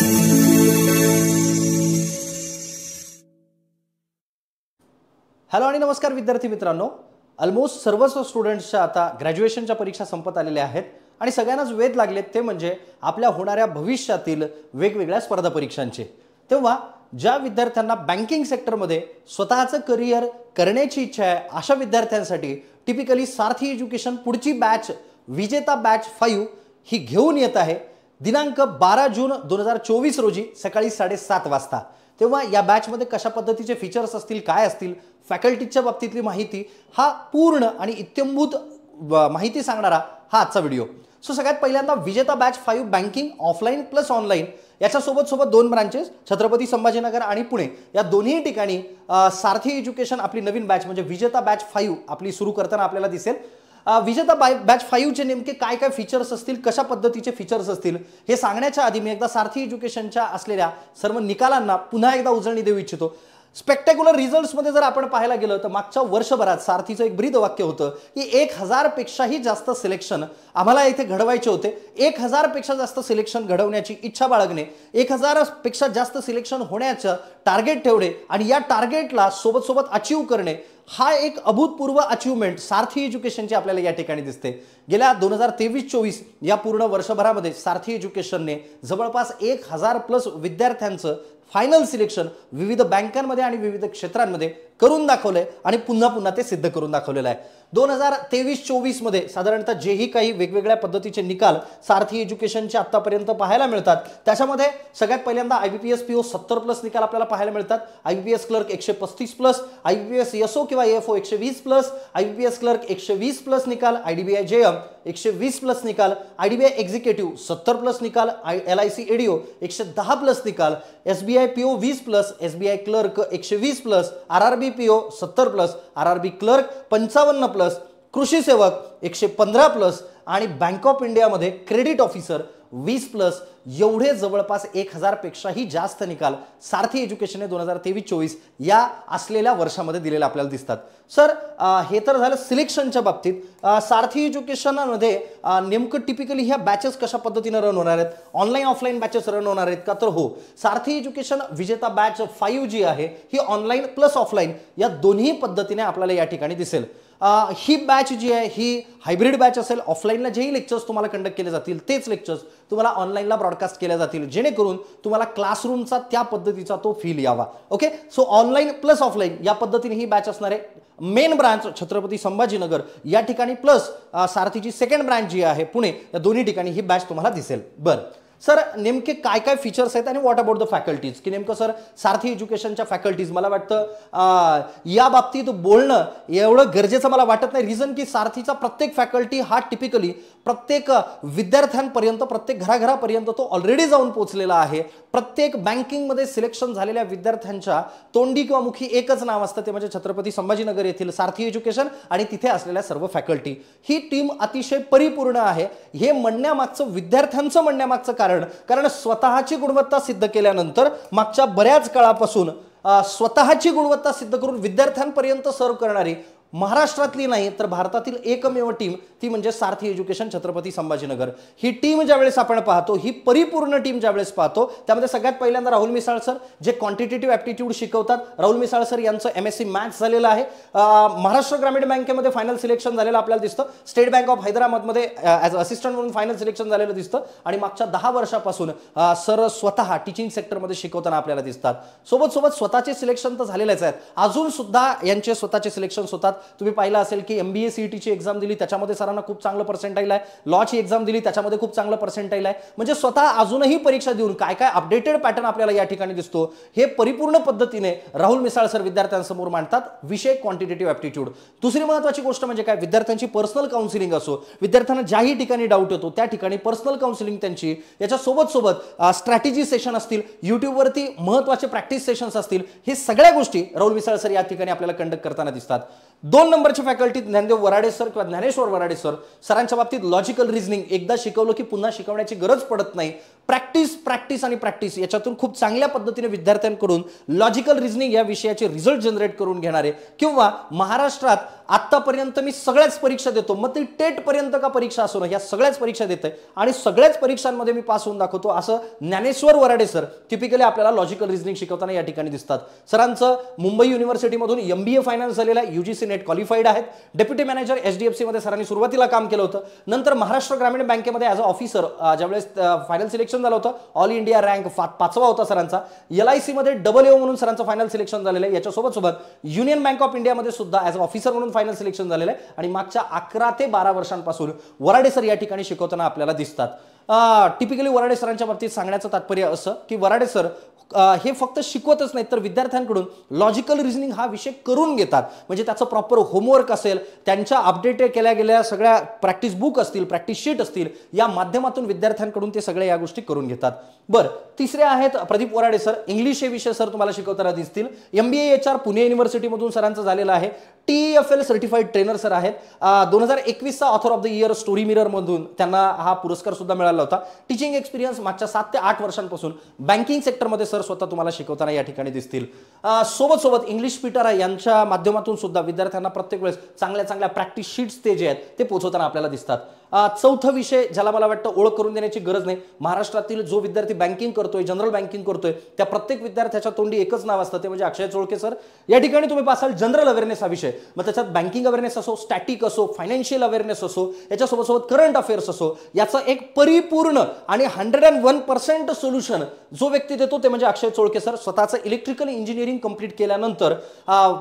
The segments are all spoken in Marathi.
हॅलो आणि नमस्कार विद्यार्थी मित्रांनो, ऑलमोस्ट सर्वच स्टुडंट्सच्या आता ग्रॅज्युएशनच्या परीक्षा संपत आलेल्या आहेत आणि सगळ्यांनाच वेध लागलेत ते म्हणजे आपल्या होणाऱ्या भविष्यातील वेगवेगळ्या स्पर्धा परीक्षांचे। तेव्हा ज्या विद्यार्थ्यांना बँकिंग सेक्टरमध्ये स्वतःचं करियर करण्याची इच्छा आहे अशा विद्यार्थ्यांसाठी टिपिकली सारथी एज्युकेशन पुढची बॅच विजेता बॅच 5 ही घेऊन येत आहे दिनांक 12 जून 2024 रोजी सकाळी 7:30 वाजता। तेव्हा या बॅच मध्ये कशा पद्धतीचे फीचर्स असतील, काय असतील, फॅकल्टीच्या बाबतीतली माहिती, हा पूर्ण आणि इत्यंभूत माहिती सांगणारा हा आजचा व्हिडिओ। सो सगळ्यात पहिल्यांदा विजेता batch 5 banking offline plus online याच्या सोबत दोन ब्रांचेस छत्रपती संभाजीनगर आणि पुणे या दोन्ही ठिकाणी सारथी एज्युकेशन आपली नवीन बॅच म्हणजे विजेता बॅच 5 आपली सुरू करताना आपल्याला दिसेल। विजेता बॅच 5 चे नेमके काय काय फीचर्स असतील, कशा पद्धतीचे फीचर्स असतील हे सांगण्याच्या आधी मी एकदा सारथी एज्युकेशनच्या असलेल्या सर्व निकालांना पुन्हा एकदा उजळणी देऊ इच्छितो। स्पेक्टॅक्युलर रिझल्ट्स मध्ये जर आपण पाहायला गेलो तर मागच्या वर्षभरात सारथीचं एक ब्रीद वाक्य होतं की 1000 पेक्षाही जास्त सिलेक्शन आम्हाला इथे घडवायचे होते। 1000 पेक्षा जास्त सिलेक्शन घडवण्याची इच्छा बाळगणे, 1000 पेक्षा जास्त सिलेक्शन होण्याचं टार्गेट ठेवणे आणि या टार्गेटला सोबत अचीव करणे, हा एक अभूतपूर्व अचीवमेंट सारथी एज्युकेशनची आपल्याला या ठिकाणी दिसते। गेल्या 2023-24 या पूर्ण वर्षभरामध्ये सारथी एज्युकेशनने जवळपास 1000+ विद्यार्थ्यांचं फायनल सिलेक्शन विविध बँकांमध्ये आणि विविध क्षेत्रांमध्ये करून दाखवलंय आणि पुन्हा ते सिद्ध करून दाखवलेलं आहे। 2023-24 मध्ये साधारणतः जेही काही वेगवेगळ्या पद्धतीचे निकाल सारथी एज्युकेशनचे आतापर्यंत पाहायला मिळतात त्याच्यामध्ये सगळ्यात पहिल्यांदा आयबीपीएस पीओ 70+ निकाल आपल्याला पाहायला मिळतात, आयबीपीएस क्लर्क 135+, आयबीपीएस एसओ किंवा एएफओ 120+, आयबीपीएस क्लर्क 120+ निकाल, आयडीबीआय जेएम 120+ निकाल, आयडीबीआय एक्झिक्युटिव्ह 70+ निकाल, एलआयसी एडीओ 110+ निकाल, SBI PO 20+, SBI clerk 120+, RRB PO 70+, RRB clerk 55+, कृषी सेवक 115+ आणि बँक ऑफ इंडियामध्ये क्रेडिट ऑफिसर 20+, एवढे जवळपास 1000 पेक्षाही जास्त निकाल सारथी एज्युकेशनने 2023-24 या असलेल्या वर्षामध्ये दिलेले आपल्याला दिसतात। सर हे तर झालं सिलेक्शनच्या बाबतीत। सारथी एज्युकेशनमध्ये नेमकं टिपिकली ह्या बॅचेस कशा पद्धतीने रन होणार आहेत, ऑनलाईन ऑफलाईन बॅचेस रन होणार आहेत का? तर हो, सारथी एज्युकेशन विजेता बॅच 5 जी आहे ही ऑनलाईन प्लस ऑफलाईन या दोन्ही पद्धतीने आपल्याला या ठिकाणी दिसेल। ही बॅच जी आहे ही हायब्रिड बॅच असेल। ऑफलाईनला जेही लेक्चर्स तुम्हाला कंडक्ट केले जातील तेच लेक्चर्स तुम्हाला ऑनलाईनला ब्रॉडकास्ट केले जातील जेणेकरून तुम्हाला क्लासरूमचा त्या पद्धतीचा तो फील यावा। Okay, so online plus offline या पद्धतीने ही बॅच असणार आहे। मेन ब्रांच छत्रपती संभाजीनगर या ठिकाणी प्लस सारथीची सेकंड ब्रांच जी आहे पुणे या दोन्ही ठिकाणी ही बॅच तुम्हाला दिसेल। बरं सर, नेमके काय काय फीचर्स आहेत आणि व्हॉट अबाउट द फॅकल्टीज की नेमकं सर सारथी एज्युकेशनच्या फॅकल्टीज मला वाटतं या बाबतीत बोलणं एवढं गरजेचं मला वाटत नाही। रिझन की सारथीचा प्रत्येक फॅकल्टी हा टिपिकली प्रत्येक विद्यार्थ्यांपर्यंत, प्रत्येक घराघरापर्यंत तो ऑलरेडी जाऊन पोहोचलेला आहे। प्रत्येक बँकिंगमध्ये सिलेक्शन झालेल्या विद्यार्थ्यांच्या तोंडी किंवा मुखी एकच नाव असतं, ते म्हणजे छत्रपती संभाजीनगर येथील सारथी एज्युकेशन आणि तिथे असलेल्या सर्व फॅकल्टी। ही टीम अतिशय परिपूर्ण आहे हे म्हणण्यामागचं, विद्यार्थ्यांचं म्हणण्यामागचं कारण स्वतःची गुणवत्ता सिद्ध केल्यानंतर मागच्या बऱ्याच काळापासून स्वतःची गुणवत्ता सिद्ध करून विद्यार्थ्यांपर्यंत सर्व करणारी महाराष्ट्रातली नाही तर भारतातील एकमेव टीम ती म्हणजे सारथी एज्युकेशन छत्रपती संभाजीनगर। ही टीम ज्यावेळेस आपण पाहतो, ही परिपूर्ण टीम ज्यावेळेस पाहतो, त्यामध्ये सगळ्यात पहिल्यांदा राहुल मिसाळ सर जे क्वांटिटेटिव्ह ॲप्टिट्यूड शिकवतात। राहुल मिसाळ सर यांचं MSc मॅथ्स झालेलं आहे। महाराष्ट्र ग्रामीण बँकेमध्ये फायनल सिलेक्शन झालेलं आपल्याला दिसतं, स्टेट बँक ऑफ हैदराबादमध्ये ॲज असिस्टंट म्हणून फायनल सिलेक्शन झालेलं दिसतं आणि मागच्या 10 वर्षापासून सर स्वतः टीचिंग सेक्टरमध्ये शिकवताना आपल्याला दिसतात। सोबत स्वतःचे सिलेक्शन तर झालेलेच आहेत, अजून सुद्धा यांचे स्वतःचे सिलेक्शन्स होतात। तुम्ही पाहिलं असेल की MBA CET ची एग्जाम दिली त्याच्यामध्ये सरांना खूप चांगलं पर्सेंटाईल आहे, लॉ ची एग्जाम दिली त्याच्यामध्ये खूप चांगलं पर्सेंटाईल आहे। म्हणजे स्वतः अजूनही परीक्षा देऊन काय काय अपडेटेड पॅटर्न आपल्याला या ठिकाणी दिसतो हे परिपूर्ण पद्धतीने राहुल मिसाळ सर विद्यार्थ्यांसमोर मांडतात, विषय क्वांटिटेटिव्ह ॲप्टिट्यूड। दुसरी महत्त्वाची गोष्ट म्हणजे काय, विद्यार्थ्यांची पर्सनल काउन्सिलिंग असो, विद्यार्थ्यांना ज्याही ठिकाणी डाऊट येतो त्या ठिकाणी पर्सनल काउन्सिलिंग त्यांची, याच्या सोबत स्ट्रॅटेजी सेशन असतील, युट्यूबवरती महत्त्वाचे प्रॅक्टिस सेशन्स असतील, हे सगळ्या गोष्टी राहुल मिसाळ सर या ठिकाणी आपल्याला कंडक्ट करताना दिसतात। 2 नंबरच्या फॅकल्टीत ज्ञानदेव वराडे सर किंवा ज्ञानेश्वर वराडे सर, सरांच्या बाबतीत लॉजिकल रिझनिंग एकदा शिकवलं की पुन्हा शिकवण्याची गरज पडत नाही। प्रॅक्टिस प्रॅक्टिस आणि प्रॅक्टिस याच्यातून खूप चांगल्या पद्धतीने विद्यार्थ्यांकडून लॉजिकल रिझनिंग या विषयाचे रिझल्ट जनरेट करून घेणारे, किंवा महाराष्ट्रात आतापर्यंत मी सगळ्याच परीक्षा देतो, मग ती टेट पर्यंत का परीक्षा असो ना, या सगळ्याच परीक्षा देते आणि सगळ्याच परीक्षांमध्ये मी पास होऊन दाखवतो, असं ज्ञानेश्वर वराडे सर टिपिकली आपल्याला लॉजिकल रिझनिंग शिकवताना या ठिकाणी दिसतात. सरांचं मुंबई युनिव्हर्सिटीमधून MBA फायनान्स झालेलं आहे, UGC नेट क्वालिफाईड आहेत, डेप्युटी मॅनेजर HDFC मध्ये सरांनी सुरुवातीला काम केलं होतं. नंतर महाराष्ट्र ग्रामीण बँकेमध्ये ॲज अ ऑफिसर ज्यावेळेस फायनल सिलेक्शन झालं होतं, ऑल इंडिया रँक 5वा होता सरांचा. LIC मध्ये AA म्हणून सरांचं फायनल सिलेक्शन झालेलं आहे. याच्यासोबत सोबत युनियन बँक ऑफ इंडियामध्ये सुद्धा ॲज अ ऑफिसर म्हणून फायनल सिलेक्शन झालेलं आहे आणि मागच्या 11 ते 12 वर्षांपासून वराडे सर या ठिकाणी शिकवताना आपल्याला दिसतात. टिपिकली वराडे सरांच्या बाबतीत सांगण्याचं तात्पर्य असं की वराडे सर हे फक्त शिकवतच नाहीत तर विद्यार्थ्यांकडून लॉजिकल रिझनिंग हा विषय करून घेतात. म्हणजे त्याचं प्रॉपर होमवर्क असेल, त्यांच्या अपडेट केल्या गेलेल्या सगळ्या प्रॅक्टिस बुक असतील, प्रॅक्टिस शीट असतील, या माध्यमातून विद्यार्थ्यांकडून ते सगळ्या या गोष्टी करून घेतात. बरं, तिसरे आहेत प्रदीप वराडे सर. इंग्लिश हे विषय सर तुम्हाला शिकवताना दिसतील. MBA HR पुणे युनिव्हर्सिटीमधून सरांचं झालेलं आहे. TEFL सर्टिफाईड ट्रेनर सर आहेत. 2021चा author of the year story mirror मधून त्यांना हा पुरस्कार सुद्धा मिळाला होता. टीचिंग एक्सपिरियन्स मागच्या 7 ते 8 वर्षांपासून बँकिंग सेक्टरमध्ये सर स्वतः तुम्हाला शिकवताना या ठिकाणी दिसतील. सोबत इंग्लिश स्पीकर यांच्या माध्यमातून सुद्धा विद्यार्थ्यांना प्रत्येक वेळेस चांगल्या प्रॅक्टिस शीट्स ते जे आहेत ते पोहोचवताना आपल्याला दिसतात. चौथा विषय ज्याला मला वाटतं ओळख करून देण्याची गरज नाही, महाराष्ट्रातील जो विद्यार्थी बँकिंग करतोय, जनरल बँकिंग करतोय, त्या प्रत्येक विद्यार्थ्याच्या तोंडी एकच नाव असतं, ते म्हणजे अक्षय चोळके सर. या ठिकाणी तुम्ही पासाल जनरल अवेअरनेस हा विषय, मग त्याच्यात बँकिंग अवेअरनेस असो, स्टॅटिक असो, फायनान्शियल अवेअरनेस असो, याच्यासोबत करंट अफेअर्स असो, याचा एक परिपूर्ण आणि 101% सोल्युशन जो व्यक्ती देतो ते म्हणजे अक्षय चोळके सर. स्वतःचं इलेक्ट्रिकल इंजिनिअरिंग कंप्लीट केल्यानंतर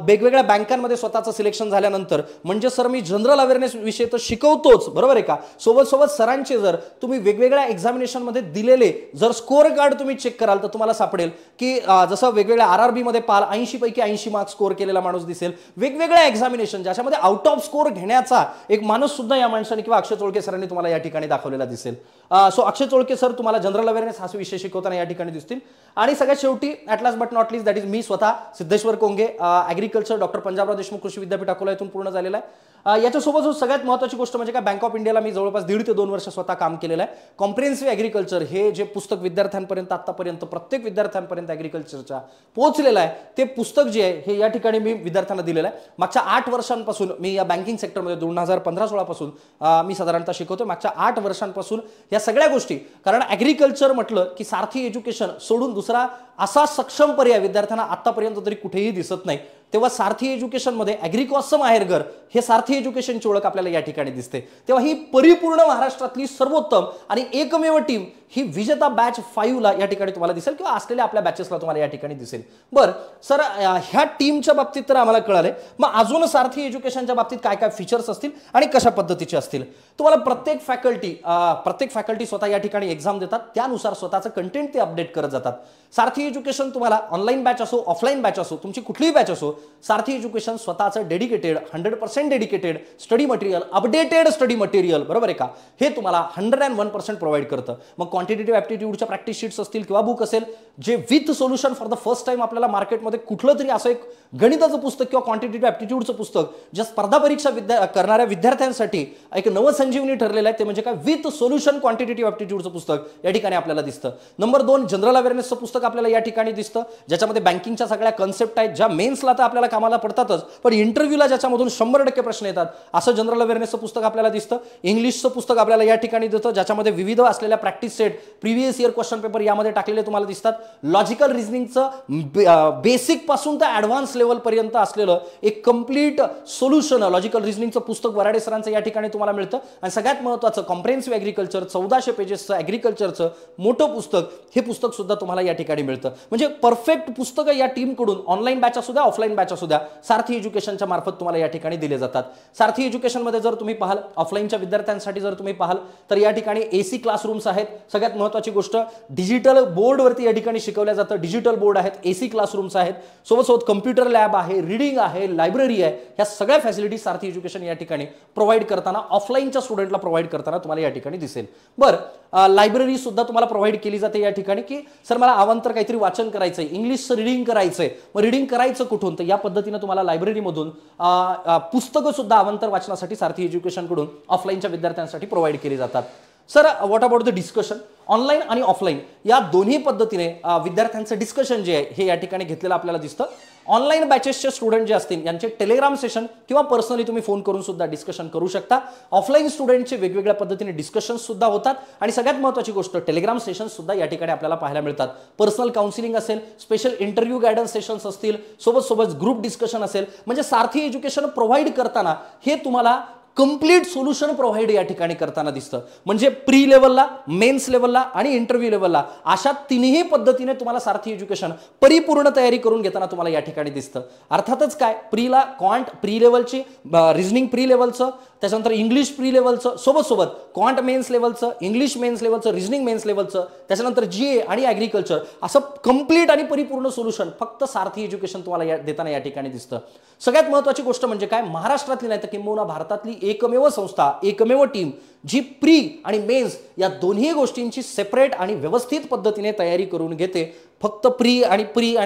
वेगवेगळ्या बँकांमध्ये स्वतःचं सिलेक्शन झाल्यानंतर म्हणजे सर मी जनरल अवेअरनेस विषय तर शिकवतोच, बरोबर आहे का, सोबत सरांचे जर तुम्ही वेगवेगळ्या एक्झामिनेशन मध्ये दिलेले जर स्कोअर कार्ड तुम्ही चेक कराल तर तुम्हाला सापडेल की जसं वेगवेगळ्या RRB मध्ये पाल 80 पैकी 80 मार्क्स स्कोअर केलेला माणूस दिसेल. वेगवेगळ्या एक्झामिनेशन ज्याच्यामध्ये आउट ऑफ स्कोअर घेण्याचा एक माणूस सुद्धा या माणसाने किंवा अक्षय चोळके सरांनी तुम्हाला या ठिकाणी दाखवलेला दिसेल. सो अक्षय चोळके सर तुम्हाला जनरल अवेअरनेस हा विषय शिकवताना या ठिकाणी दिसतील. आणि सगळ्यात शेवटी at last but not list that is me स्वतः सिद्धेश्वर कोंगे, ॲग्रिकल्चर डॉक्टर पंजाबराव देशमुख कृषी विद्यापीठ अकोला येथून पूर्ण झालेला आहे. याच्यासोबत सगळ्यात महत्त्वाची गोष्ट म्हणजे काय, बँक ऑफ इंडियाला मी जवळपास 1.5 ते 2 वर्ष स्वतः काम केलेलं आहे. कॉम्प्रिहेन्सिव्ह ॲग्रिकल्चर हे जे पुस्तक विद्यार्थ्यांपर्यंत आतापर्यंत प्रत्येक विद्यार्थ्यांपर्यंत ॲग्रिकल्चरच्या पोहोचलेलं आहे, ते पुस्तक जे आहे हे या ठिकाणी मी विद्यार्थ्यांना दिलेलं आहे. मागच्या 8 वर्षांपासून मी या बँकिंग सेक्टरमध्ये 2015-16 पासून मी साधारणतः शिकवतो. मागच्या 8 वर्षांपासून या सगळ्या गोष्टी, कारण ॲग्रिकल्चर म्हटलं की सारथी एज्युकेशन सोडून दुसरा असा सक्षम पर्याय विद्यार्थ्यांना आतापर्यंत तरी कुठेही दिसत नाही. तेव्हा सारथी एज्युकेशनमध्ये ॲग्रिकॉसचं माहेरघर हे सारथी एज्युकेशनची ओळख आपल्याला या ठिकाणी दिसते. तेव्हा ही परिपूर्ण महाराष्ट्रातली सर्वोत्तम आणि एकमेव टीम ही विजेता बॅच 5ला या ठिकाणी तुम्हाला दिसेल किंवा असलेल्या आपल्या बॅचेसला तुम्हाला या ठिकाणी दिसेल. बरं सर, ह्या टीमच्या बाबतीत तर आम्हाला कळालंय, मग अजून सारथी एज्युकेशनच्या बाबतीत काय काय फीचर्स असतील आणि कशा पद्धतीचे असतील. तुम्हाला प्रत्येक फॅकल्टी स्वतः या ठिकाणी एक्झाम देतात, त्यानुसार स्वतःचं कंटेंट ते अपडेट करत जातात. सारथी एज्युकेशन तुम्हाला ऑनलाईन बॅच असो, ऑफलाईन बॅच असो, तुमची कुठलीही बॅच असो, सारथी एज्युकेशन स्वतःचं dedicated 100% dedicated study material, updated study material, बरोबर आहे का, हे तुम्हाला 101% प्रोव्हाइड करतं. मग क्वांटिटेटिव्ह ॲप्टिट्यूडच्या प्रॅक्टिस शीट्स असतील किंवा बुक असेल, जे with solution for the first time आपल्याला मार्केटमध्ये कुठलं तरी असं एक गणिताचं पुस्तक किंवा क्वांटिटेटिव्ह ॲप्टिट्यूडचं पुस्तक ज्या स्पर्धा परीक्षा करणाऱ्या विद्यार्थ्यांसाठी एक नवसंजीवनी ठरलेलं आहे, ते म्हणजे काय, विथ सोल्युशन क्वांटिटेटिव्ह ॲप्टिट्यूडचं पुस्तक या ठिकाणी आपल्याला दिसतं. नंबर 2 जनरल अवेअरनेसचं पुस्तक आपल्याला या ठिकाणी दिसतं, ज्याच्यामध्ये बँकिंगच्या सगळ्या कन्सेप्ट आहेत, ज्या मेन्सला तर आपल्याला कामाला पडतातच, पण इंटरव्ह्यूला ज्याच्यामधून 100% प्रश्न येतात, असं जनरल अवेअरनेसचं पुस्तक आपल्याला दिसतं. इंग्लिशचं पुस्तक आपल्याला या ठिकाणी दिसतं, ज्याच्यामध्ये विविध असलेल्या practice set, previous year question paper यामध्ये टाकलेले तुम्हाला दिसतात. लॉजिकल रिझनिंगचं बेसिक पासून तर ॲडव्हान्स लेवल पर्यंत असलेलं एक कंप्लीट सोल्युशन लॉजिकल रिझनिंगचं पुस्तक वराडे सरांचं या ठिकाणी तुम्हाला मिळतं. आणि सगळ्यात महत्त्वाचं कॉम्प्रिहेन्सिव्ह ॲग्रिकल्चर 1400 पेजेसचं ॲग्रिकल्चरचं मोठं पुस्तक, हे पुस्तक सुद्धा तुम्हाला या ठिकाणी मिळतं. म्हणजे परफेक्ट पुस्तकं या टीमकडून ऑनलाईन बॅच असू द्या, ऑफलाईन बॅच असू द्या, सारथी एज्युकेशनच्या मार्फत तुम्हाला या ठिकाणी दिले जातात. सारथी एज्युकेशनमध्ये जर तुम्ही पाहाल, ऑफलाईनच्या विद्यार्थ्यांसाठी जर तुम्ही पाहाल तर या ठिकाणी AC क्लासरूम्स आहेत. सगळ्यात महत्त्वाची गोष्ट, डिजिटल बोर्डवरती या ठिकाणी शिकवल्या जातं, डिजिटल बोर्ड आहेत, AC क्लासरूम्स आहेत, सोबत कम्प्युटर लॅब आहे, रीडिंग आहे, लायब्ररी आहे. ह्या सगळ्या फॅसिलिटी सारथी एज्युकेशन या ठिकाणी प्रोव्हाइड करताना, ऑफलाईनच्या स्टुडंटला प्रोव्हाइड करताना तुम्हाला या ठिकाणी दिसेल. बरं, लायब्ररी सुद्धा तुम्हाला प्रोव्हाइड केली जाते या ठिकाणी, की सर मला अवांतर काहीतरी वाचन करायचंय, इंग्लिशचं रीडिंग करायचंय, मग रीडिंग करायचं कुठून, तर या पद्धतीने तुम्हाला लायब्ररीमधून पुस्तकं सुद्धा अवांतर वाचनासाठी सारथी एज्युकेशनकडून ऑफलाईनच्या विद्यार्थ्यांसाठी प्रोव्हाइड केली जातात. Sir what about the discussion? Online आणि ऑफलाईन या दोन्ही पद्धतीने विद्यार्थ्यांचं डिस्कशन जे आहे हे या ठिकाणी घेतलेलं आपल्याला दिसतं. ऑनलाईन बॅचेसचे स्टुडंट जे असतील यांचे टेलिग्राम सेशन किंवा पर्सनली तुम्ही फोन करून सुद्धा डिस्कशन करू शकता. ऑफलाईन स्टुडंटचे वेगवेगळ्या पद्धतीने डिस्कशन सुद्धा होतात आणि सगळ्यात महत्त्वाची गोष्ट टेलिग्राम सेशन सुद्धा या ठिकाणी आपल्याला पाहायला मिळतात. पर्सनल काउन्सिलिंग असेल, स्पेशल इंटरव्ह्यू गायडन्स सेशन्स असतील, सोबत ग्रुप डिस्कशन असेल, म्हणजे सारथी एज्युकेशन प्रोव्हाइड करताना हे तुम्हाला कंप्लीट सोल्युशन प्रोव्हाइड या ठिकाणी करताना दिसतं. म्हणजे प्री लेवलला, मेन्स लेवलला आणि इंटरव्ह्यू लेवलला अशा तिन्ही पद्धतीने तुम्हाला सारथी एज्युकेशन परिपूर्ण तयारी करून घेताना तुम्हाला या ठिकाणी दिसतं. अर्थातच काय, प्रीला क्वांट प्री लेवलची, रिझनिंग प्री लेवलचं, त्याच्यानंतर इंग्लिश प्री लेवलचं, सोबत क्वांट मेन्स लेवलचं, इंग्लिश मेन्स लेवलचं, रिझनिंग मेन्स लेवलचं, त्याच्यानंतर GA आणि ॲग्रिकल्चर असं कंप्लीट आणि परिपूर्ण सोल्युशन फक्त सारथी एज्युकेशन तुम्हाला देताना या ठिकाणी दिसतं. सगळ्यात महत्त्वाची गोष्ट म्हणजे काय, महाराष्ट्रातली नाही तर किंबहुना भारतातली एकमेव संस्था, एकमेव टीम जी प्री आणि मेन्स या दोन्ही गोष्टींची सेपरेट आणि व्यवस्थित पद्धतीने तयारी करून घेते. फक्त प्री आणि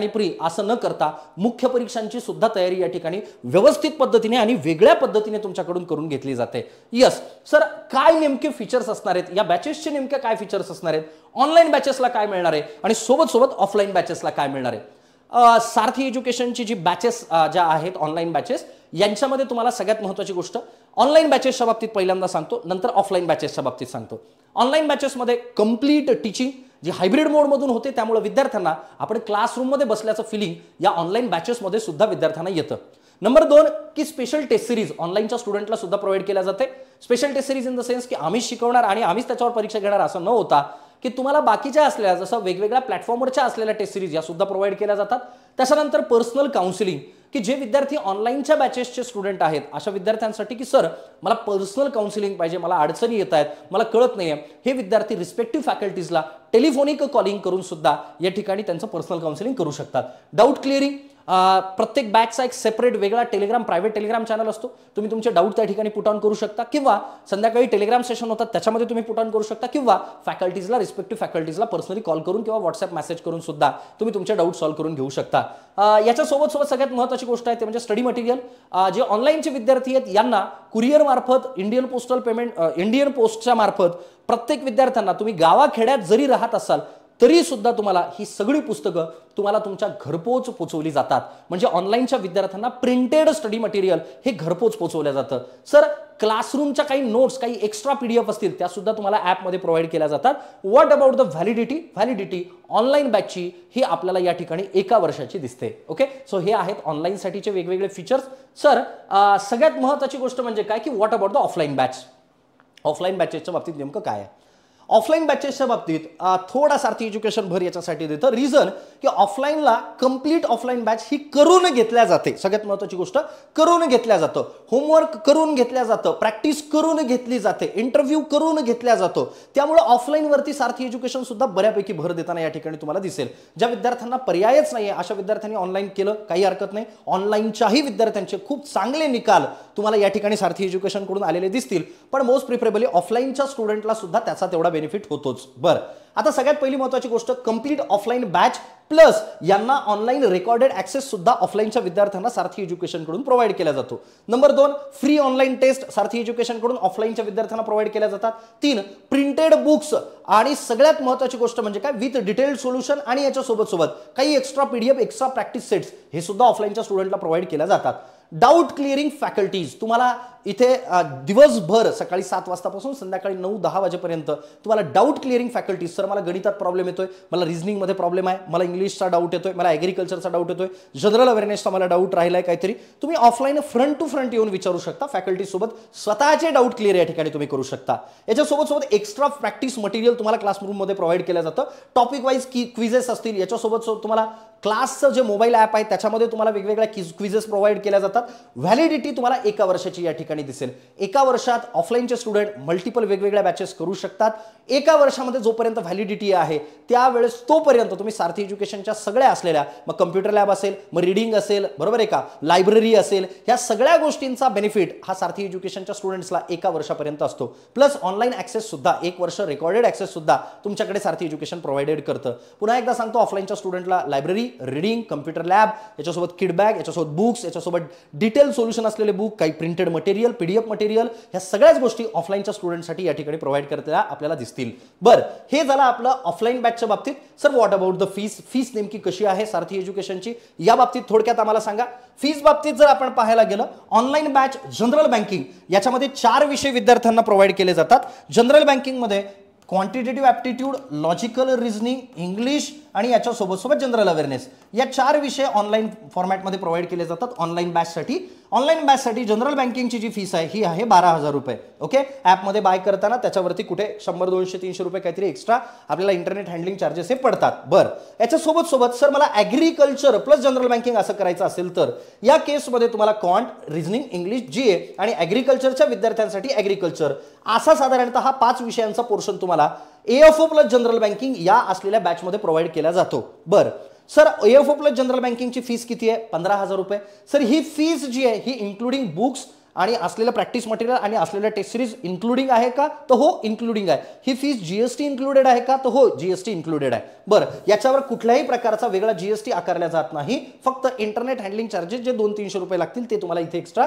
प्री असं न करता मुख्य परीक्षांची सुद्धा तयारी या ठिकाणी व्यवस्थित पद्धतीने आणि वेगळ्या पद्धतीने तुमच्याकडून करून घेतली जाते. यस सर, काय नेमके फीचर्स असणार आहेत या बॅचेसचे, नेमके काय फीचर्स असणार आहेत, ऑनलाईन बॅचेसला काय मिळणार आहे आणि सोबत ऑफलाईन बॅचेसला काय मिळणार आहे? सारथी एज्युकेशनची जी बॅचेस ज्या आहेत, ऑनलाईन बॅचेस, यांच्यामध्ये तुम्हाला सगळ्यात महत्त्वाची गोष्ट ऑनलाईन बॅचेसच्या बाबतीत पहिल्यांदा सांगतो, नंतर ऑफलाईन बॅचेसच्या बाबतीत सांगतो. ऑनलाईन बॅचेसमध्ये कंप्लीट टीचिंग जी हायब्रिड मोडमधून होते, त्यामुळे विद्यार्थ्यांना आपण क्लासरूममध्ये बसल्याचं फिलिंग या ऑनलाईन बॅचेसमध्ये सुद्धा विद्यार्थ्यांना येतं. नंबर 2 की स्पेशल टेस्ट सिरीज ऑनलाईनच्या स्टुडंटला सुद्धा प्रोव्हाइड केल्या जाते. Special test series in the sense की आम्हीच शिकवणार आणि आम्हीच त्याच्यावर परीक्षा घेणार असं न होता, की तुम्हाला बाकीच्या असलेल्या जसं वेगवेगळ्या प्लॅटफॉर्मवरच्या असलेल्या टेस्ट सिरीज या सुद्धा प्रोव्हाइड केल्या जातात. त्याच्यानंतर पर्सनल काउन्सिलिंग, की जे विद्यार्थी ऑनलाईनच्या बॅचेसचे स्टुडंट आहेत अशा विद्यार्थ्यांसाठी की सर मला पर्सनल काउन्सिलिंग पाहिजे, मला अडचणी येत आहेत, मला कळत नाहीये, हे विद्यार्थी रिस्पेक्टिव्ह फॅकल्टीजला टेलिफोनिक कॉलिंग करून सुद्धा या ठिकाणी त्यांचं पर्सनल काउन्सिलिंग करू शकतात. डाऊट क्लिअरिंग, प्रत्येक बॅचचा एक सेपरेट वेगळा प्रायव्हेट टेलिग्राम चॅनल असतो. तुम्ही तुमचे डाऊट त्या ठिकाणी पुट ऑन करू शकता किंवा संध्याकाळी टेलिग्राम सेशन होतात त्याच्यामध्ये तुम्ही पुट ऑन करू शकता किंवा फॅकल्टीजला, रिस्पेक्टिव्ह फॅकल्टीजला पर्सनली कॉल करून किंवा व्हॉट्सअप मेसेज करून सुद्धा तुम्ही तुमचे डाऊट सॉल्व्ह करून घेऊ शकता. याच्यासोबत सगळ्यात महत्त्वाची गोष्ट आहे ते म्हणजे स्टडी मटेरियल. जे ऑनलाईनचे विद्यार्थी आहेत यांना कुरिअर मार्फत, इंडियन पोस्टल पेमेंट, इंडियन पोस्टच्या मार्फत प्रत्येक विद्यार्थ्यांना, तुम्ही गावाखेड्यात जरी राहत असाल तरी सुद्धा तुम्हाला ही सगळी पुस्तकं तुम्हाला तुमच्या घरपोच पोहोचवली जातात. म्हणजे ऑनलाईनच्या विद्यार्थ्यांना प्रिंटेड स्टडी मटेरियल हे घरपोच पोहोचवलं जातं. सर क्लासरूमच्या काही नोट्स, काही एक्स्ट्रा PDF असतील त्या सुद्धा तुम्हाला ॲपमध्ये प्रोव्हाइड केल्या जातात. What about the validity online बॅचची ही आपल्याला या ठिकाणी 1 वर्षाची दिसते. ओके, सो हे आहेत ऑनलाईनसाठीचे वेगवेगळे फीचर्स. सर सगळ्यात महत्त्वाची गोष्ट म्हणजे काय की what about the offline batch. Offline बॅचेसच्या बाबतीत नेमकं काय आहे? ऑफलाईन बॅचेसच्या बाबतीत थोडा सारथी एज्युकेशन भर याच्यासाठी देतं. रिझन की ऑफलाईनला कंप्लीट ऑफलाईन बॅच ही करून घेतल्या जाते. सगळ्यात महत्त्वाची गोष्ट करून घेतल्या जातं, होमवर्क करून घेतल्या जातं, प्रॅक्टिस करून घेतली जाते, इंटरव्ह्यू करून घेतल्या जातो. त्यामुळे ऑफलाईनवरती सारथी एज्युकेशन सुद्धा बऱ्यापैकी भर देताना या ठिकाणी तुम्हाला दिसेल. ज्या विद्यार्थ्यांना पर्यायच नाही अशा विद्यार्थ्यांनी ऑनलाईन केलं, काही हरकत नाही. ऑनलाईनच्याही विद्यार्थ्यांचे खूप चांगले निकाल तुम्हाला या ठिकाणी सारथी एज्युकेशन कडून आलेले दिसतील. पण मोस्ट प्रिफरेबली ऑफलाईनच्या स्टुडंटला सुद्धा त्याचा तेवढा बेनिफिट होतोच. बरं, आता सगळ्यात पहिली महत्त्वाची गोष्ट, कंप्लीट ऑफलाईन बॅच प्लस यांना ऑनलाईन रेकॉर्डेड ऍक्सेस सुद्धा ऑफलाईनच्या विद्यार्थ्यांना सारथी एज्युकेशन कडून प्रोव्हाइड केला जातो. नंबर 2 फ्री ऑनलाईन टेस्ट सारथी एज्युकेशन कडून ऑफलाईनच्या विद्यार्थ्यांना प्रोव्हाइड केल्या जातात. 3 प्रिंटेड बुक्स आणि सगळ्यात महत्त्वाची गोष्ट म्हणजे काय विथ डिटेल्ड सोल्युशन आणि याच्या सोबत काही extra PDF, extra practice sets हे सुद्धा ऑफलाईनच्या स्टुडंटला प्रोव्हाइड केल्या जातात. डाऊट क्लिअरिंग फॅकल्टीज, तुम्हाला इथे दिवसभर सकाळी 7 वाजतापासून संध्याकाळी 9-10 वाजेपर्यंत तुम्हाला डाऊट क्लिअरिंग फॅकल्टीज, सर मला गणितात प्रॉब्लेम येतोय, मला रिझनिंगमध्ये प्रॉब्लेम आहे, मला इंग्लिशचा डाऊट येतोय, मला ॲग्रिकल्चरचा डाऊट येतोय, जनरल अवेअरनेसचा मला डाऊट राहिलाय काहीतरी, तुम्ही ऑफलाईन फ्रंट टू फ्रंट येऊन विचारू शकता. फॅकल्टीसोबत स्वतःचे डाऊट क्लिअर या ठिकाणी तुम्ही करू शकता. याच्यासोबत एक्स्ट्रा प्रॅक्टिस मटेरियल तुम्हाला क्लासरूममध्ये प्रोव्हाइड केलं जातं. टॉपिक वाईज क्विजेस असतील, याच्यासोबत तुम्हाला क्लासचं जे मोबाईल ॲप आहे त्याच्यामध्ये तुम्हाला वेगवेगळ्या क्विजेस प्रोव्हाइड केल्या जातात. व्हॅलिडिटी तुम्हाला 1 वर्षाची या ठिकाणी दिसेल. 1 वर्षात ऑफलाईनचे स्टुडंट मल्टिपल वेगवेगळ्या बॅचेस करू शकतात. 1 वर्षामध्ये जोपर्यंत व्हॅलिडिटी आहे त्यावेळेस तोपर्यंत तुम्ही सारथी एज्युकेशनच्या सगळ्या असलेल्या, मग कम्प्युटर लॅब असेल, मग रीडिंग असेल, बरोबर आहे का, लायब्ररी असेल, ह्या सगळ्या गोष्टींचा बेनिफिट हा सारथी एज्युकेशनच्या स्टुडंट्सला 1 वर्षापर्यंत असतो. प्लस ऑनलाईन ऍक्सेस सुद्धा 1 वर्ष रेकॉर्डेड ऍक्सेस सुद्धा तुमच्याकडे सारथी एज्युकेशन प्रोव्हाइडेड करतं. पुन्हा एकदा सांगतो, ऑफलाईनच्या स्टुडंटला लायब्ररी, रीडिंग, कम्प्युटर लॅब, याच्यासोबत किट बॅग, याच्यासोबत बुक्स, याच्यासोबत डिटेल सोल्युशन असलेले बुक, काही प्रिंटेड मटेरियल, PDF मटेरियल, ह्या सगळ्याच गोष्टी ऑफलाईनच्या स्टुडंटसाठी या ठिकाणी प्रोव्हाइड करता आपल्याला दिसतील. बरं, हे झालं आपलं ऑफलाईन बॅचच्या बाबतीत. Sir what about the fees नेमकी कशी आहे सारथी एज्युकेशनची, या बाबतीत थोडक्यात आम्हाला सांगा. फीस बाबतीत जर आपण पाहायला गेलं, ऑनलाईन बॅच जनरल बँकिंग याच्यामध्ये 4 विषय विद्यार्थ्यांना प्रोव्हाइड केले जातात. जनरल बँकिंगमध्ये quantitative aptitude, logical reasoning, English आणि याच्यासोबत जनरल अवेअरनेस, या 4 विषय ऑनलाईन फॉर्मॅटमध्ये प्रोव्हाइड केले जातात ऑनलाईन बॅचसाठी. ऑनलाईन बॅचसाठी जनरल बँकिंगची जी फीस आहे ही आहे 12,000 रुपये. ओके, ॲपमध्ये बाय करताना त्याच्यावरती कुठे 100, 200, 300 रुपये काहीतरी एक्स्ट्रा आपल्याला इंटरनेट हँडलिंग चार्जेस हे पडतात. बरं, याच्यासोबत सर मला ॲग्रिकल्चर प्लस जनरल बँकिंग असं करायचं असेल तर या केसमध्ये तुम्हाला क्वांट, रिझनिंग, इंग्लिश, GA आणि ॲग्रिकल्चरच्या विद्यार्थ्यांसाठी ॲग्रिकल्चर असा साधारणतः 5 विषयांचा पोर्शन तुम्हाला AFO प्लस जनरल बँकिंग या असलेल्या बॅचमध्ये प्रोव्हाइड केला जातो. बरं सर, AFO प्लस जनरल बँकिंगची फीस किती आहे? 15,000 रुपये. सर ही फीस जी आहे ही इन्क्लुडिंग बुक्स आणि असलेलं प्रॅक्टिस मटेरियल आणि असलेल्या टेस्ट सिरीज इन्क्लुडिंग आहे का? तर हो, इन्क्लुडिंग आहे. ही फीस GST इन्क्लुडेड आहे का? तर हो, GST इन्क्लुडेड आहे. बरं, याच्यावर कुठल्याही प्रकारचा वेगळा GST आकारला जात नाही. फक्त इंटरनेट हँडलिंग चार्जेस जे 200-300 रुपये लागतील ते तुम्हाला इथे एक्स्ट्रा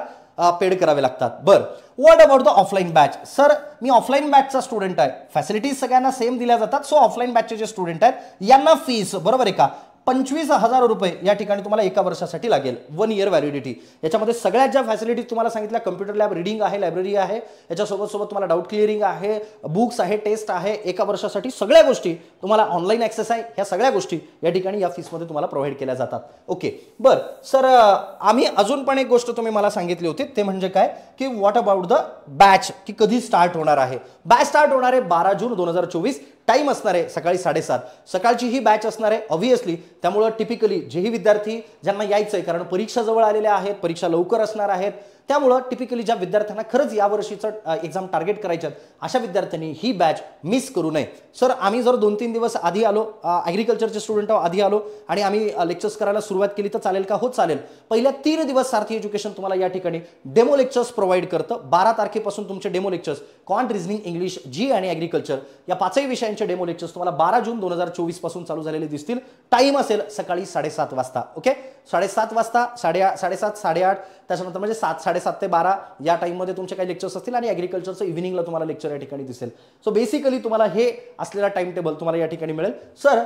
पेड करावे लागतात. बरं, what about the offline batch? Sir मी ऑफलाईन बॅचचा स्टुडंट आहे, फॅसिलिटीज सगळ्यांना सेम दिल्या जातात. सो ऑफलाईन बॅचचे जे स्टुडंट आहेत यांना फीस बरोबर आहे का 25,000 रुपये या ठिकाणी तुम्हाला एका वर्षासाठी लागेल. 1 इयर व्हॅलिडिटी. याच्यामध्ये सगळ्यात ज्या फॅसिलिटीज तुम्हाला सांगितल्या, कम्प्युटर लॅब, रीडिंग आहे, लायब्ररी आहे, याच्यासोबत तुम्हाला डाऊट क्लिअरिंग आहे, बुक्स आहे, टेस्ट आहे, एका वर्षासाठी सगळ्या गोष्टी तुम्हाला ऑनलाईन ॲक्सेस आहे, ह्या सगळ्या गोष्टी या ठिकाणी या फीसमध्ये तुम्हाला प्रोव्हाइड केल्या जातात. ओके, बरं सर, आम्ही अजून पण एक गोष्ट तुम्ही मला सांगितली होती ते म्हणजे काय की व्हॉट अबाउट द बॅच, की कधी स्टार्ट होणार आहे? बॅच स्टार्ट होणार आहे 12 जून 2024. टाइम असणार आहे सकाळी 7:30 सकाळची ही बॅच असणार आहे ऑब्व्हियसली. त्यामुळे टिपिकली जेही विद्यार्थी ज्यांना यायचं आहे, कारण परीक्षा जवळ आलेल्या आहेत, परीक्षा लवकर असणार आहेत, त्यामुळे टिपिकली ज्या विद्यार्थ्यांना खरंच यावर्षीचं एक्झाम टार्गेट करायच्यात अशा विद्यार्थ्यांनी ही बॅच मिस करू नये. सर आम्ही जर 2-3 दिवस आधी आलो, ॲग्रिकल्चरचे स्टुडंट आधी आलो आणि आम्ही लेक्चर्स करायला सुरुवात केली तर चालेल का? हो चालेल. पहिल्या 3 दिवस सारथी एज्युकेशन तुम्हाला या ठिकाणी डेमो लेक्चर्स प्रोव्हाइड करतं. 12 तारखेपासून तुमचे demo lectures quant, reasoning, English, GA आणि ॲग्रिकल्चर या 5ही विषयांचे डेमो लेक्चर्स तुम्हाला 12 जून 2024 पासून चालू झालेले दिसतील. टाइम असेल सकाळी 7:30 वाजता. ओके, 7:30 वाजता, 7:30, 8:30, त्याच्यानंतर म्हणजे 7:30 ते 12 या टाइममध्ये तुमचे काही लेक्चर्स असतील आणि ॲग्रिकल्चरचं इव्हिनिंगला तुम्हाला लेक्चर या ठिकाणी दिसेल. सो बेसिकली तुम्हाला हे असलेला टाइम टेबल तुम्हाला या ठिकाणी मिळेल. सर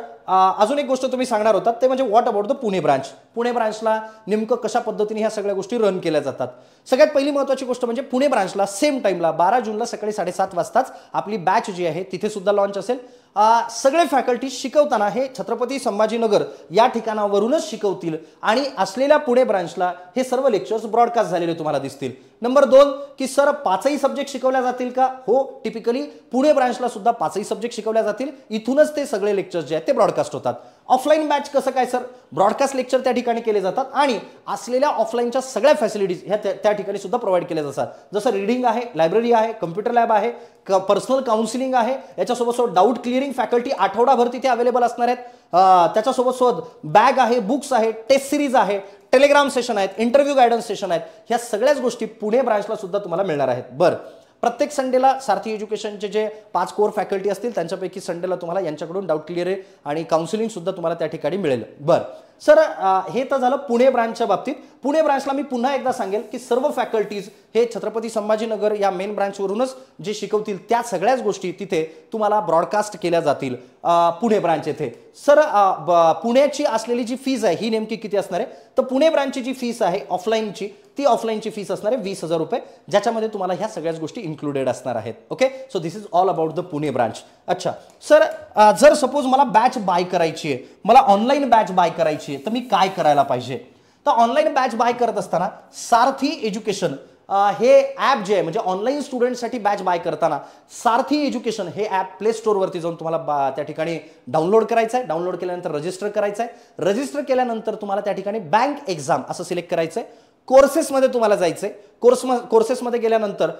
अजून एक गोष्ट तुम्ही सांगणार होतात ते म्हणजे what about the Pune branch. Pune ब्रांचला नेमकं कशा पद्धतीने ह्या सगळ्या गोष्टी रन केल्या जातात? सगळ्यात पहिली महत्त्वाची गोष्ट म्हणजे पुणे ब्रांचला सेम टाइमला 12 जूनला सकाळी 7:30 वाजताच आपली बॅच जी आहे तिथे सुद्धा लॉन्च असेल. सगळे फॅकल्टी शिकवताना हे छत्रपती संभाजीनगर या ठिकाणावरूनच शिकवतील आणि असलेल्या पुणे ब्रांचला हे सर्व लेक्चर्स ब्रॉडकास्ट झालेले तुम्हाला दिसतील. नंबर 2 की सर 5ही सब्जेक्ट शिकवल्या जातील का? हो, टिपिकली पुणे ब्रांचला सुद्धा 5ही सब्जेक्ट शिकवल्या जातील. इथूनच ते सगळे लेक्चर्स जे आहेत ते ब्रॉडकास्ट होतात. ऑफलाईन बॅच कसं काय सर? ब्रॉडकास्ट लेक्चर त्या ठिकाणी केले जातात आणि असलेल्या ऑफलाईनच्या सगळ्या फॅसिलिटीज ह्या त्या ठिकाणी सुद्धा प्रोव्हाइड केल्या जातात. जसं रीडिंग आहे, लायब्ररी आहे, कम्प्युटर लॅब आहे, पर्सनल काउन्सिलिंग आहे, याच्यासोबत डाऊट क्लिअरिंग फॅकल्टी आठवडाभर तिथे अवेलेबल असणार आहेत. त्याच्यासोबत बॅग आहे, बुक्स आहे, टेस्ट सिरीज आहे, टेलिग्राम सेशन आहेत, इंटरव्ह्यू गायडन्स सेशन आहेत, ह्या सगळ्याच गोष्टी पुणे ब्रांचला सुद्धा तुम्हाला मिळणार आहेत. बरं, प्रत्येक संडेला सारथी एज्युकेशनचे जे 5 कोर फॅकल्टी असतील त्यांच्यापैकी संडेला तुम्हाला यांच्याकडून डाऊट क्लिअर आणि काउन्सिलिंग सुद्धा तुम्हाला त्या ठिकाणी मिळेल. बरं सर, हे तर झालं पुणे ब्रांचच्या बाबतीत. पुणे ब्रांचला मी पुन्हा एकदा सांगेल की सर्व फॅकल्टीज हे छत्रपती संभाजीनगर या मेन ब्रांचवरूनच जे शिकवतील त्या सगळ्याच गोष्टी तिथे तुम्हाला ब्रॉडकास्ट केल्या जातील पुणे ब्रांच येथे. सर पुण्याची असलेली जी फीज आहे ही नेमकी किती असणार आहे? तर पुणे ब्रांचची जी फीस आहे ऑफलाईनची ती ऑफलाईनची फीस असणार आहे 20,000 रुपये, ज्याच्यामध्ये तुम्हाला ह्या सगळ्याच गोष्टी इन्क्लुडेड असणार आहेत. Okay, so this is all about the Pune branch. अच्छा सर, जर सपोज मला बॅच बाय करायची आहे, मला ऑनलाईन बॅच बाय करायची आहे, तर मी काय करायला पाहिजे? तर ऑनलाईन बॅच बाय करत असताना सारथी एज्युकेशन हे ॲप जे आहे म्हणजे ऑनलाईन स्टुडंटसाठी बॅच बाय करताना सारथी एज्युकेशन हे ॲप प्ले स्टोअरवरती जाऊन तुम्हाला त्या ठिकाणी डाउनलोड करायचं आहे. डाउनलोड केल्यानंतर रजिस्टर करायचं आहे. रजिस्टर केल्यानंतर तुम्हाला त्या ठिकाणी बँक एक्झाम असं सिलेक्ट करायचं आहे. कोर्सेसमध्ये तुम्हाला जायचं आहे. कोर्सेसमध्ये गेल्यानंतर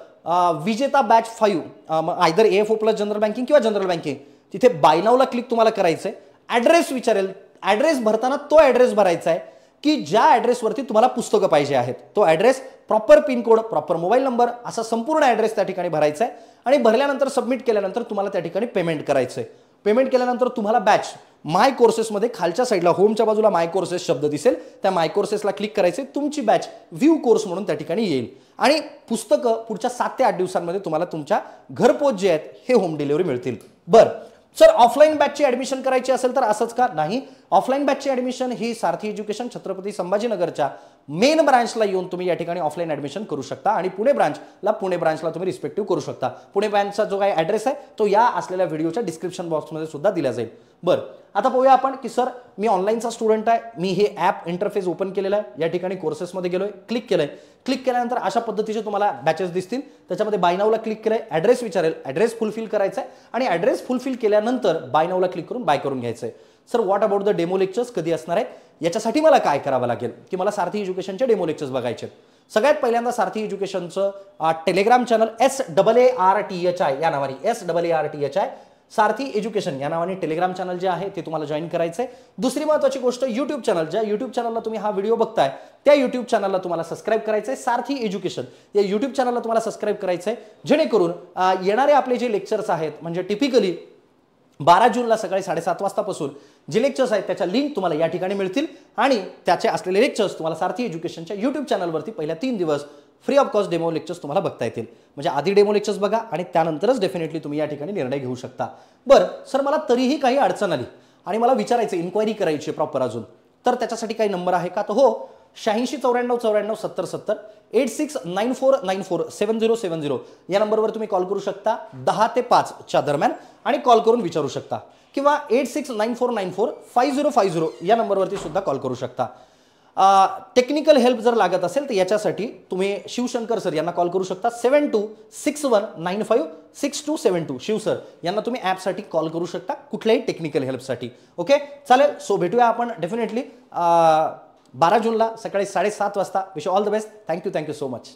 विजेता batch 5 either AFO plus general banking किंवा जनरल बँकिंग तिथे बाय नावला क्लिक तुम्हाला करायचं आहे. ॲड्रेस विचारेल, ॲड्रेस भरताना तो ॲड्रेस भरायचा आहे की ज्या ॲड्रेसवरती तुम्हाला पुस्तकं पाहिजे आहेत. तो address, proper pincode, proper mobile number असा संपूर्ण ॲड्रेस त्या ठिकाणी भरायचा आहे आणि भरल्यानंतर सबमिट केल्यानंतर तुम्हाला त्या ठिकाणी पेमेंट करायचं आहे. पेमेंट केल्यानंतर तुम्हाला बॅच माय कोर्सेसमध्ये खालच्या साईडला होमच्या बाजूला माय कोर्सेस शब्द दिसेल, त्या माय कोर्सेसला क्लिक करायचे, तुमची बॅच व्ह्यू कोर्स म्हणून त्या ठिकाणी येईल आणि पुस्तकं पुढच्या 7 ते 8 दिवसांमध्ये तुम्हाला तुमच्या घरपोच जे आहेत हे होम डिलिव्हरी मिळतील. बरं सर, ऑफलाईन बॅचची ॲडमिशन करायची असेल तर असंच का? नाही, ऑफलाईन बॅचची ॲडमिशन ही सारथी एज्युकेशन छत्रपती संभाजीनगरच्या मेन ब्रांचला येऊन तुम्ही या ठिकाणी ऑफलाईन ॲडमिशन करू शकता आणि पुणे ब्रांचला तुम्ही रिस्पेक्टिव्ह करू शकता. पुणे ब्रांचचा जो काही ॲड्रेस आहे तो या असलेल्या व्हिडिओच्या डिस्क्रिप्शन बॉक्समध्ये सुद्धा दिला जाईल. बरं, आता पाहूया आपण की सर मी ऑनलाईनचा स्टुडंट आहे, मी हे ॲप इंटरफेस ओपन केलेलं आहे, या ठिकाणी कोर्सेसमध्ये गेलोय, क्लिक केलंय. क्लिक केल्यानंतर अशा पद्धतीचे तुम्हाला बॅचेस दिसतील. त्याच्यामध्ये बाय नाऊला क्लिक केलंय, ॲड्रेस विचारेल, ॲड्रेस फुलफिल करायचा आहे आणि ॲड्रेस फुलफिल केल्यानंतर बाय नाऊला क्लिक करून बाय करून घ्यायचं आहे. Sir what about the demo lectures कधी असणार आहेत? याच्यासाठी मला काय करावं लागेल की मला सारथी एज्युकेशनचे डेमो लेक्चर्स बघायचे. सगळ्यात पहिल्यांदा सारथी एज्युकेशनचं टेलिग्राम चॅनल SAARTHI या नावाने SAARTHI सारथी एज्युकेशन या नावाने टेलिग्राम चॅनल जे आहे ते तुम्हाला जॉईन करायचं आहे. दुसरी महत्त्वाची गोष्ट, यूट्यूब चॅनल, ज्या यूट्यूब चॅनलला तुम्ही हा व्हिडिओ बघताय त्या यूट्यूब चॅनलला तुम्हाला सबस्क्राईब करायचं आहे. सारथी एज्युकेशन या यूट्यूब चॅनलला तुम्हाला सबस्क्राईब करायचं आहे, जेणेकरून येणारे आपले जे लेक्चर्स आहेत म्हणजे टिपिकली 12 जूनला सकाळी 7:30 वाजतापासून जे लेक्चर्स आहेत त्याच्या लिंक तुम्हाला या ठिकाणी मिळतील आणि त्याचे असलेले लेक्चर्स तुम्हाला सारथी एज्युकेशनच्या यूट्यूब चॅनलवरती पहिल्या 3 दिवस free of cost demo lectures तुम्हाला बघता येतील. म्हणजे आधी डेमो लेक्चर्स बघा आणि त्यानंतरच डेफिनेटली तुम्ही या ठिकाणी निर्णय घेऊ शकता. बरं सर, मला तरीही काही अडचण आली आणि मला विचारायचं, इन्क्वायरी करायची प्रॉपर अजून, तर त्याच्यासाठी काही नंबर आहे का? तर हो, 8694947070 8694947070 या नंबरवर तुम्ही कॉल करू शकता 10 ते 5 च्या दरम्यान आणि कॉल करून विचारू शकता किंवा 8694945050 या नंबरवरती सुद्धा कॉल करू शकता. टेक्निकल हेल्प जर लागत असेल तर याच्यासाठी तुम्ही शिवशंकर सर यांना कॉल करू शकता. 7261956272 शिव सर यांना तुम्ही ॲपसाठी कॉल करू शकता कुठल्याही टेक्निकल हेल्पसाठी. ओके, चालेल. सो भेटूया आपण डेफिनेटली 12 जूनला सकाळी 7:30 वाजता. Wish all the best. Thank you so much.